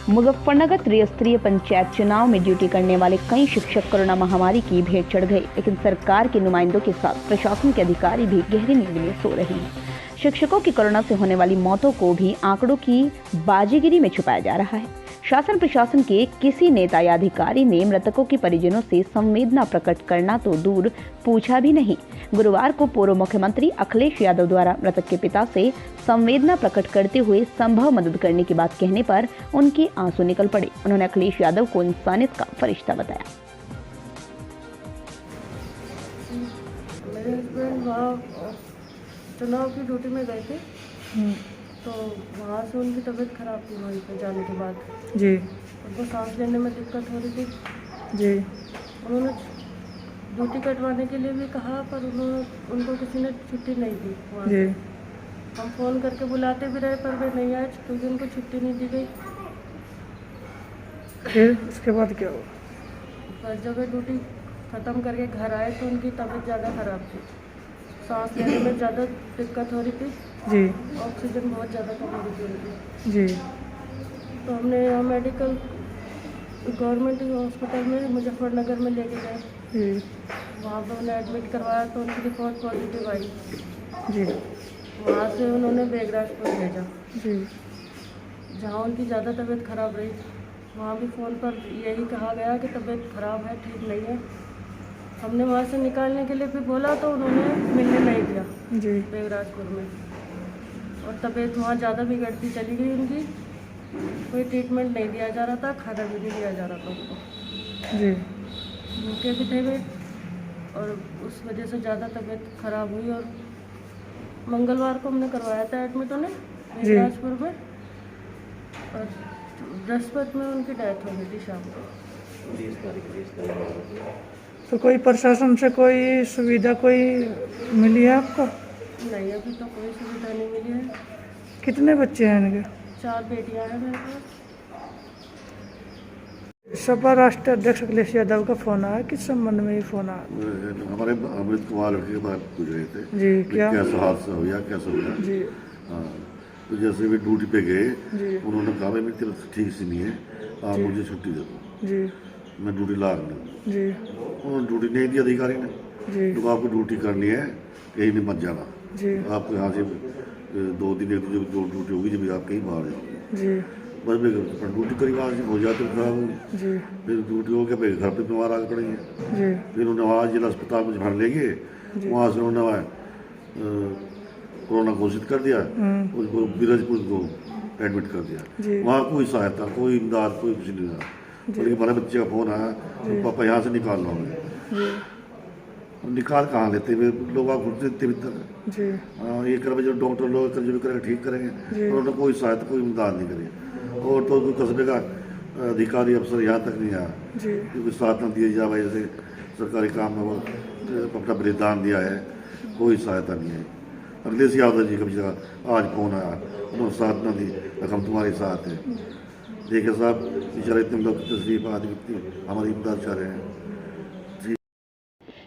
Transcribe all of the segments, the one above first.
मुजफ्फरनगर त्रिस्तरीय पंचायत चुनाव में ड्यूटी करने वाले कई शिक्षक कोरोना महामारी की भेंट चढ़ गए, लेकिन सरकार के नुमाइंदों के साथ प्रशासन के अधिकारी भी गहरी नींद में सो रहे हैं। शिक्षकों की कोरोना से होने वाली मौतों को भी आंकड़ों की बाजीगिरी में छुपाया जा रहा है। शासन प्रशासन के किसी नेता या अधिकारी ने मृतकों के परिजनों से संवेदना प्रकट करना तो दूर पूछा भी नहीं। गुरुवार को पूर्व मुख्यमंत्री अखिलेश यादव द्वारा मृतक के पिता से संवेदना प्रकट करते हुए संभव मदद करने की बात कहने पर उनके आंसू निकल पड़े। उन्होंने अखिलेश यादव को इंसानियत का फरिश्ता बताया। मेरे हस्बैंड वहाँ चुनाव की ड्यूटी में गए थे, तो वहाँ से उनकी तबीयत खराब थी। वहीं पे जाने के बाद जी उनको सांस लेने में दिक्कत हो रही थी जी। उन्होंने ड्यूटी कटवाने के लिए भी कहा, पर उनको किसी ने छुट्टी नहीं दी वहाँ जी। से। हम फ़ोन करके बुलाते भी रहे, पर वे नहीं आए क्योंकि उनको छुट्टी नहीं दी गई। फिर उसके बाद क्या हुआ? पर जब वे ड्यूटी ख़त्म करके घर आए तो उनकी तबीयत ज़्यादा ख़राब थी, सांस लेने में ज़्यादा दिक्कत हो रही थी जी ऑक्सीजन बहुत ज़्यादा कम हो रही थी उनकी। जी तो हमने यहाँ मेडिकल गवर्नमेंट हॉस्पिटल में मुजफ्फरनगर में लेके गए। जी वहाँ पर उन्हें एडमिट करवाया तो उनकी रिपोर्ट पॉजिटिव आई। जी वहाँ से उन्होंने बेगराजपुर भेजा, जी जहाँ उनकी ज़्यादा तबीयत ख़राब रही। वहाँ भी फ़ोन पर यही कहा गया कि तबीयत ख़राब है, ठीक नहीं है। हमने वहाँ से निकालने के लिए भी बोला तो उन्होंने मिलने नहीं दिया जी बेगराजपुर में, और तबीयत वहाँ ज़्यादा बिगड़ती चली गई उनकी। कोई ट्रीटमेंट नहीं दिया जा रहा था, खाना भी नहीं दिया जा रहा था उनको। जी भूखे भी थे वे, और उस वजह से ज़्यादा तबीयत ख़राब हुई। और मंगलवार को हमने करवाया था एडमिट उन्हें बेगराजपुर में, और बृहस्पति में उनकी डेथ हो गई थी शाम को। तो कोई प्रशासन से कोई सुविधा कोई मिली है आपको? नहीं, अभी तो कोई सुविधा नहीं मिली है। कितने बच्चे हैं इनके? 4 बेटियां हैं मेरे पास। सपा राष्ट्रीय अध्यक्ष अखिलेश यादव का फोन आया, किस संबंध में ये फोन आया? हमारे अमृत कुमार लड़के के बारे में पूछ रहे थे जी क्या? कैसा हादसा हो गया, कैसा हो गया। जी हाँ, तो जैसे वे ड्यूटी पे गए, जी उन्होंने कहा भाई मेरी तबीयत ठीक से नहीं है, आप मुझे छुट्टी दे दो, जी मैं ड्यूटी ला रहा हूँ। जी उन्होंने ड्यूटी नहीं दी अधिकारी ने। जी तो आपको ड्यूटी करनी है, कहीं नहीं मत जाना। जी आपको यहाँ से 2 दिन एक दिन जो ड्यूटी होगी, जब आप कहीं बाहर जाओगे। जी बस मैं ड्यूटी करी वहाँ से हो जाती खराब होगी, जी फिर ड्यूटी हो गया, फिर घर पे बीमार आगे पड़ेंगे। जी फिर उन्हें वहाँ जिला अस्पताल में भर ले गए, वहाँ से उन्होंने कोरोना घोषित कर दिया, उसको बिरजपुर को एडमिट कर दिया। जी वहाँ कोई सहायता, कोई इमदाद, कोई कुछ नहीं रहा। बोले कि हमारे बच्चे का फ़ोन आया, तो पापा यहाँ से निकाल लो हमें। जी निकाल कहाँ लेते हुए लोग आप घुटते इतने तक। जी ये कर जो डॉक्टर लोग कर जो भी करेंगे ठीक करेंगे, उन्होंने कोई सहायता, कोई इमदाद नहीं करी। और तो कोई कस्बे का अधिकारी अफसर यहाँ तक नहीं आया जी कि कोई साथ न दिया जाए। जैसे सरकारी काम में वो अपना बलिदान दिया है, कोई सहायता नहीं है। अखिलेश यादव जी का भी आज फोन आया, उन्होंने साथ न दी, हम तुम्हारे साथ हैं। देखिए साहब, बेचारे इतने लोग तशरीफ आदमी हमारी इमदाद चाह रहे हैं।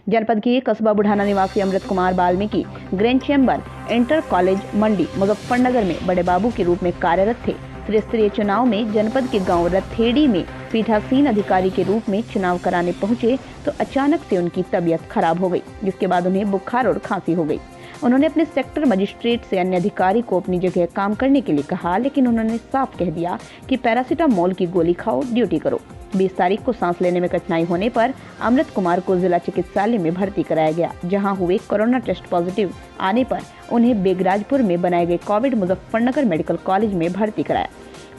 जनपद के कस्बा बुढ़ाना निवासी Amrit Kumar Valmiki grand chamber inter college Mandi Muzaffarnagar में बड़े बाबू के रूप में कार्यरत थे। त्रिस्तरीय चुनाव में जनपद के गांव रथेड़ी में पीठासीन अधिकारी के रूप में चुनाव कराने पहुंचे तो अचानक से उनकी तबीयत खराब हो गई, जिसके बाद उन्हें बुखार और खांसी हो गई। उन्होंने अपने सेक्टर मजिस्ट्रेट से अन्य अधिकारी को अपनी जगह काम करने के लिए कहा, लेकिन उन्होंने साफ कह दिया कि पैरासीटामोल की गोली खाओ, ड्यूटी करो। 20 तारीख को सांस लेने में कठिनाई होने पर अमृत कुमार को जिला चिकित्सालय में भर्ती कराया गया, जहां हुए कोरोना टेस्ट पॉजिटिव आने पर उन्हें बेगराजपुर में बनाए गए कोविड मुजफ्फरनगर मेडिकल कॉलेज में भर्ती कराया।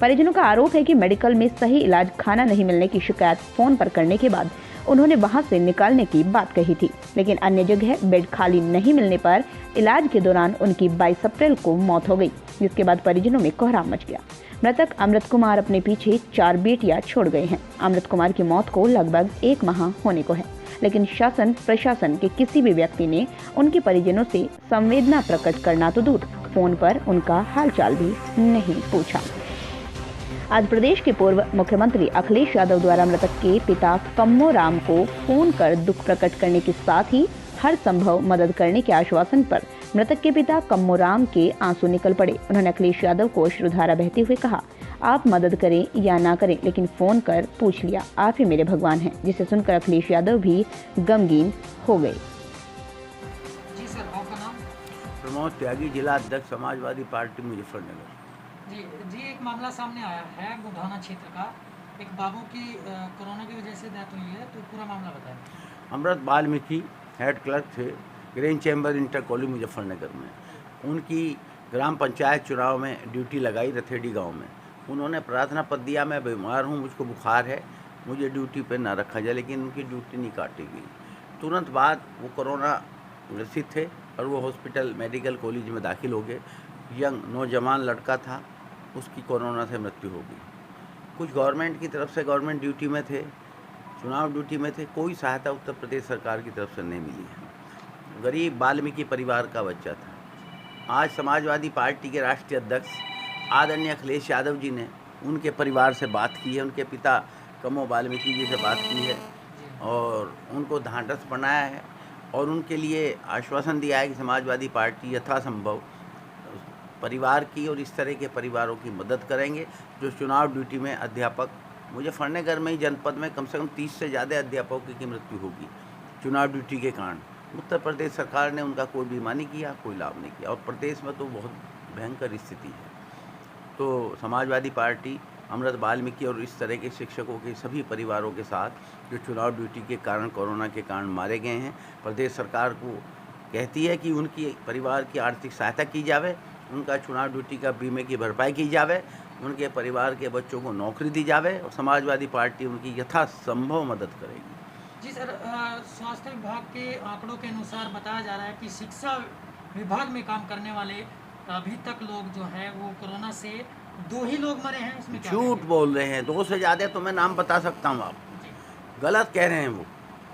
परिजनों का आरोप है कि मेडिकल में सही इलाज खाना नहीं मिलने की शिकायत फोन पर करने के बाद उन्होंने वहां से निकालने की बात कही थी, लेकिन अन्य जगह बेड खाली नहीं मिलने पर इलाज के दौरान उनकी 22 अप्रैल को मौत हो गई, जिसके बाद परिजनों में कोहराम मच गया। मृतक अमृत कुमार अपने पीछे 4 बेटियां छोड़ गए हैं। अमृत कुमार की मौत को लगभग 1 माह होने को है, लेकिन शासन प्रशासन के किसी भी व्यक्ति ने उनके परिजनों से संवेदना प्रकट करना तो दूर, फोन पर उनका हालचाल भी नहीं पूछा। आज प्रदेश के पूर्व मुख्यमंत्री अखिलेश यादव द्वारा मृतक के पिता कम्मो राम को फोन कर दुख प्रकट करने के साथ ही हर संभव मदद करने के आश्वासन पर मृतक के पिता कम्मो राम के आंसू निकल पड़े। उन्होंने अखिलेश यादव को अश्रुधारा बहते हुए कहा, आप मदद करें या ना करें, लेकिन फ़ोन कर पूछ लिया, आप ही मेरे भगवान हैं। जिसे सुनकर अखिलेश यादव भी गमगीन हो गए। जी सर, आपका नाम? प्रमोद त्यागी, जिला अध्यक्ष समाजवादी पार्टी मुजफ्फरनगर। जी एक मामला सामने आया है बुढ़ाना क्षेत्र का, एक बाबू की कोरोना की वजह से डेथ हुई है, तो पूरा मामला बताएं। अमृत वाल्मीकि हेड क्लर्क थे grand chamber inter college Muzaffarnagar में। उनकी ग्राम पंचायत चुनाव में ड्यूटी लगाई रथेड़ी गांव में। उन्होंने प्रार्थना पत्र दिया, मैं बीमार हूं, मुझको बुखार है, मुझे ड्यूटी पे ना रखा जाए, लेकिन उनकी ड्यूटी नहीं काटी गई। तुरंत बाद वो कोरोना ग्रसित थे और वो हॉस्पिटल मेडिकल कॉलेज में दाखिल हो गए। यंग नौजवान लड़का था, उसकी कोरोना से मृत्यु हो गई। कुछ गवर्नमेंट की तरफ से, गवर्नमेंट ड्यूटी में थे, चुनाव ड्यूटी में थे, कोई सहायता उत्तर प्रदेश सरकार की तरफ से नहीं मिली है। गरीब वाल्मीकि परिवार का बच्चा था। आज समाजवादी पार्टी के राष्ट्रीय अध्यक्ष आदरणीय अखिलेश यादव जी ने उनके परिवार से बात की है, उनके पिता कमो वाल्मीकि जी से बात की है और उनको ढांढस बनाया है और उनके लिए आश्वासन दिया है कि समाजवादी पार्टी यथासंभव परिवार की और इस तरह के परिवारों की मदद करेंगे जो चुनाव ड्यूटी में अध्यापक। मुजफ्फरनगर में ही जनपद में कम से कम 30 से ज़्यादा अध्यापकों की मृत्यु होगी चुनाव ड्यूटी के कारण। उत्तर प्रदेश सरकार ने उनका कोई बीमा नहीं किया, कोई लाभ नहीं किया और प्रदेश में तो बहुत भयंकर स्थिति है। तो समाजवादी पार्टी अमृत वाल्मीकि और इस तरह के शिक्षकों के सभी परिवारों के साथ जो चुनाव ड्यूटी के कारण, कोरोना के कारण मारे गए हैं, प्रदेश सरकार को कहती है कि उनकी परिवार की आर्थिक सहायता की जावे, उनका चुनाव ड्यूटी का बीमे की भरपाई की जावे, उनके परिवार के बच्चों को नौकरी दी जावे और समाजवादी पार्टी उनकी यथासंभव मदद करेगी। जी सर, स्वास्थ्य विभाग के आंकड़ों के अनुसार बताया जा रहा है कि शिक्षा विभाग में काम करने वाले अभी तक लोग जो है वो कोरोना से 2 ही लोग मरे हैं। इसमें क्या झूठ बोल रहे हैं, 2 से ज़्यादा तो मैं नाम बता सकता हूँ, आप गलत कह रहे हैं।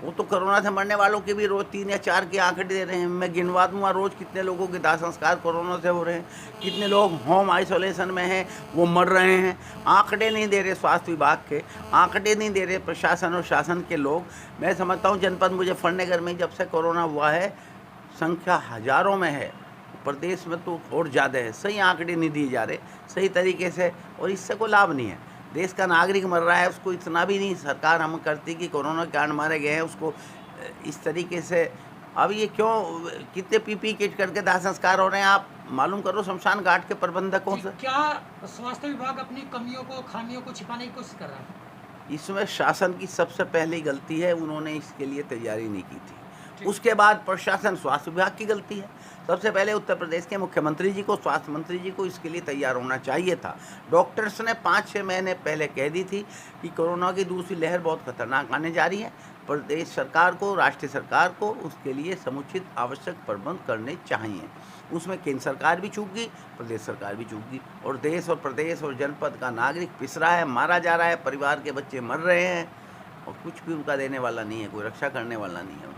वो तो कोरोना से मरने वालों के भी रोज़ 3 या 4 के आंकड़े दे रहे हैं। मैं गिनवा दूंगा रोज़ कितने लोगों के दाह संस्कार कोरोना से हो रहे हैं, कितने लोग होम आइसोलेशन में हैं, वो मर रहे हैं। आंकड़े नहीं दे रहे स्वास्थ्य विभाग के, आंकड़े नहीं दे रहे प्रशासन और शासन के लोग। मैं समझता हूँ जनपद मुजफ्फरनगर में जब से कोरोना हुआ है संख्या हज़ारों में है, प्रदेश में तो और ज़्यादा है। सही आंकड़े नहीं दिए जा रहे सही तरीके से और इससे कोई लाभ नहीं है। देश का नागरिक मर रहा है, उसको इतना भी नहीं सरकार हम करती कि कोरोना के कारण मारे गए हैं उसको इस तरीके से। अब ये क्यों, कितने पीपी किट करके दाह संस्कार हो रहे हैं, आप मालूम करो शमशान घाट के प्रबंधकों से। क्या स्वास्थ्य विभाग अपनी कमियों को, खामियों को छिपाने की कोशिश कर रहा है? इसमें शासन की सबसे पहली गलती है, उन्होंने इसके लिए तैयारी नहीं की थी। उसके बाद प्रशासन, स्वास्थ्य विभाग की गलती है। सबसे पहले उत्तर प्रदेश के मुख्यमंत्री जी को, स्वास्थ्य मंत्री जी को इसके लिए तैयार होना चाहिए था। डॉक्टर्स ने 5-6 महीने पहले कह दी थी कि कोरोना की दूसरी लहर बहुत खतरनाक आने जा रही है। प्रदेश सरकार को, राष्ट्रीय सरकार को उसके लिए समुचित आवश्यक प्रबंध करने चाहिए। उसमें केंद्र सरकार भी चूक गई, प्रदेश सरकार भी चूक गई और देश और प्रदेश और जनपद का नागरिक पिस रहा है, मारा जा रहा है, परिवार के बच्चे मर रहे हैं और कुछ भी उनका देने वाला नहीं है, कोई रक्षा करने वाला नहीं है।